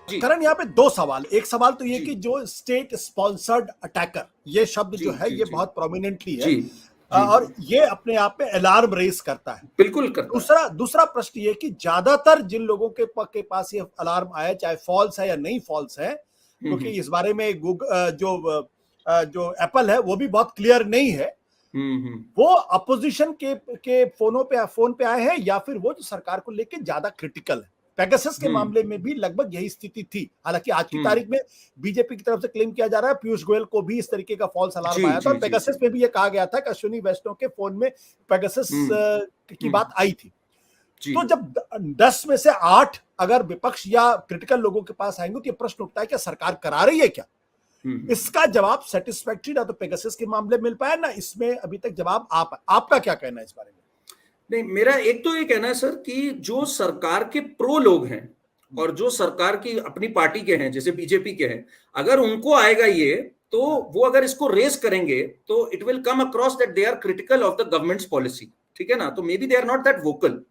जी करण, यहाँ पे दो सवाल। एक सवाल तो ये जी कि जो स्टेट स्पॉन्सर्ड अटैकर, ये शब्द जी जो है जी ये जी बहुत प्रोमिनेंटली है, जी जी और ये अपने आप में अलार्म रेज करता है। बिल्कुल करता है। दूसरा दूसरा प्रश्न ये कि ज्यादातर जिन लोगों के पास ये अलार्म आया, चाहे फॉल्स है या नहीं फॉल्स है, क्योंकि हम्म इस बारे में गूगल जो एप्पल है वो भी बहुत क्लियर नहीं है, हम्म। वो अपोजिशन के फोन पे आए हैं या फिर वो जो सरकार को लेके ज्यादा क्रिटिकल है। पेगासस के हम्म मामले में भी लगभग यही स्थिति थी। हालांकि आज की हम्म तारीख में बीजेपी की तरफ से क्लेम किया जा रहा है पीयूष गोयल को भी इस तरीके का फॉल्स जी अलार्म आया था, जी और जी जी पेगासस में भी ये कहा गया था कि अश्विनी वैष्णव के फोन में पेगासस हम्म की बात आई थी। जी तो जब 10 में से 8 अगर विपक्ष या क्रिटिकल लोगों के पास आएंगे तो ये प्रश्न उठता है कि सरकार करा रही है क्या? हम्म। इसका जवाब सेटिस्फैक्टरी ना तो पेगासस के मामले में मिल पाया, ना इसमें अभी तक जवाब आपका क्या कहना है इस बारे में? नहीं, मेरा एक तो ये कहना है सर कि जो सरकार के प्रो लोग हैं और जो सरकार की अपनी पार्टी के हैं, जैसे बीजेपी के हैं, अगर उनको आएगा ये, तो वो अगर इसको रेस करेंगे तो it will come across that they are critical of the government's policy. ठीक है ना? तो maybe they are not that vocal.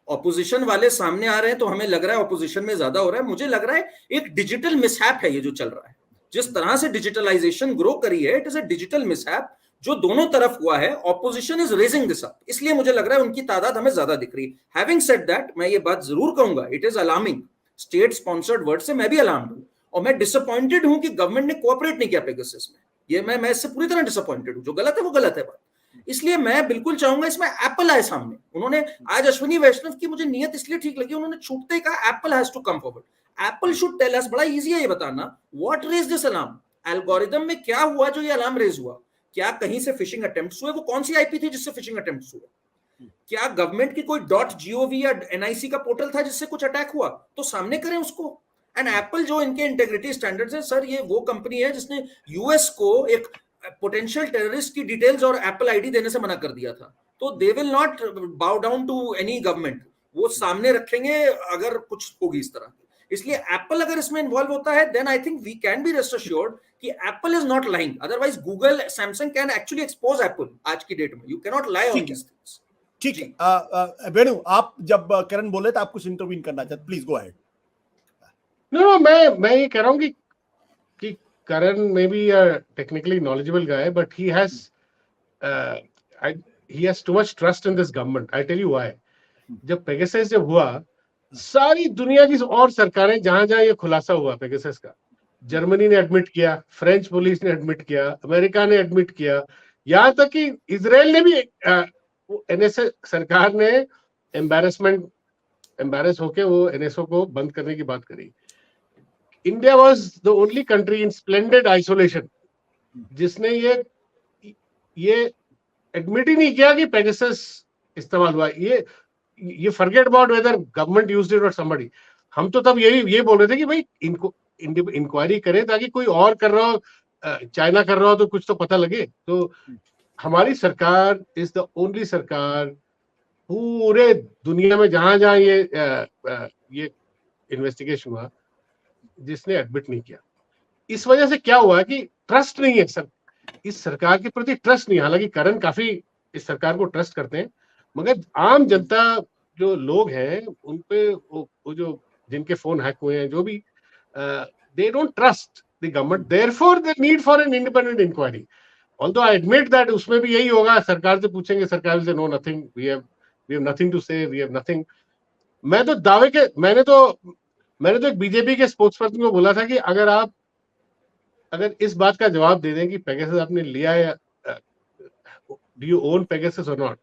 Opposition वाले सामने आ रहे हैं तो हमें लग रहा है ऑपोजिशन में ज्यादा हो रहा है। मुझे लग रहा है एक डिजिटल मिसहैप है ये जो चल रहा है। जिस तरह से डिजिटलाइजेशन ग्रो करी है, it is a digital mishap जो दोनों तरफ हुआ है। Opposition is raising this up, इसलिए मुझे लग रहा है उनकी तादाद हमें ज्यादा दिख रही है। हैविंग सेड दैट, मैं ये बात जरूर कहूंगा, it is alarming. State sponsored word से मैं भी अलार्म्ड हूं, और मैं डिसअपॉइंटेड हूं कि गवर्नमेंट ने कोऑपरेट नहीं किया पेगासस में। ये मैं इससे पूरी तरह डिसअपॉइंटेड हूं। जो गलत है वो गलत है बात। इसलिए मैं बिल्कुल चाहूंगा इसमें एप्पल आए सामने। उन्होंने आज अश्विनी वैष्णव की मुझे नियत इसलिए ठीक लगी, उन्होंने छूटते कहा Apple has to come forward. Apple should tell us, बड़ा इजी है ये बताना, what raised this alarm. Algorithm में क्या हुआ जो ये अलार्म रेज हुआ? क्या कहीं से फिशिंग अटेम्प्ट्स हुए? वो कौन सी आईपी थी जिससे फिशिंग अटेम्प्ट्स हुए? क्या गवर्नमेंट की कोई .gov या एनआईसी का पोर्टल था जिससे कुछ अटैक हुआ? तो सामने करें उसको। एंड एप्पल जो इनके इंटेग्रिटी स्टैंडर्ड्स है सर, ये वो कंपनी है जिसने यूएस को एक पोटेंशियल टेररिस्ट की डिटेल्स और एप्पल आईडी देने से मना कर दिया था। तो they will not bow down to any government. वो सामने रखेंगे अगर कुछ होगी इस तरह। इसलिए एप्पल अगर इसमें इन्वॉल्व होता है, then I think we can be rest assured कि Apple is not lying. Otherwise Google, Samsung can actually expose Apple आज की डेट में। You can not lie on ठीक है, दिस थिंग्स। ठीक जी है। वेणु, आप जब करण बोले तो आप कुछ इंटरवीन करना चाहते, प्लीज गो अहेड। नो, मैं ये कह रहा हूँ कि Karan may be technically knowledgeable guy, but he has too much trust in this government. I tell you why. जब पेगासस जब हुआ, सारी दुनिया की और सरकारें जहां जहां ये खुलासा हुआ पेगासस का, जर्मनी ने एडमिट किया, फ्रेंच पुलिस ने एडमिट किया, अमेरिका ने एडमिट किया, यहां तक कि इजराइल ने भी, एनएसए सरकार ने एम्बैरस होके वो एनएसओ को बंद करने की बात करी। India was the only country in splendid isolation जिसने ये एडमिट ही नहीं किया कि पेगासस इस्तेमाल हुआ। ये forget about whether government used it और समबडी। हम तो तब ये बोल रहे थे कि भाई इनको इंक्वायरी करें ताकि कोई और कर रहा हो, चाइना कर रहा हो तो कुछ तो पता लगे। तो हमारी सरकार इज द ओनली सरकार पूरे दुनिया में जहां जहां ये इन्वेस्टिगेशन हुआ जिसने एडमिट नहीं किया। इस वजह से क्या हुआ कि ट्रस्ट नहीं है सर, इस सरकार के प्रति ट्रस्ट नहीं। हालांकि करण काफी इस सरकार को ट्रस्ट करते हैं, मगर आम जनता जो लोग हैं उन पे वो जो जिनके फोन हैक हुए हैं, जो भी, they don't trust the government, therefore the need for an independent inquiry. Although I admit that उसमें भी यही होगा, सरकार से पूछेंगे, सरकार will say no nothing, we have nothing to say, we have nothing. मैंने तो एक बीजेपी के स्पोक्स पर्सन को बोला था कि अगर इस बात का जवाब दे दें कि पेगासस आपने लिया या डू यू ओन पेगासस और नॉट,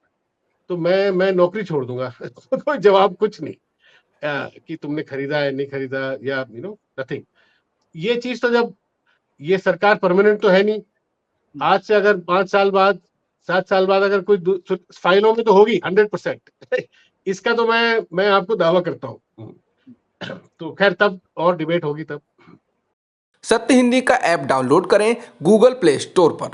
तो मैं नौकरी छोड़ दूंगा। कोई जवाब कुछ नहीं कि तुमने खरीदा है नहीं खरीदा, या नथिंग। ये चीज तो, जब ये सरकार परमानेंट तो है नहीं, आज से अगर 5 साल बाद 7 साल बाद अगर कोई फाइलों में तो होगी 100%। इसका तो मैं आपको दावा करता हूँ। तो खैर तब और डिबेट होगी तब। सत्य हिंदी का ऐप डाउनलोड करें गूगल प्ले स्टोर पर।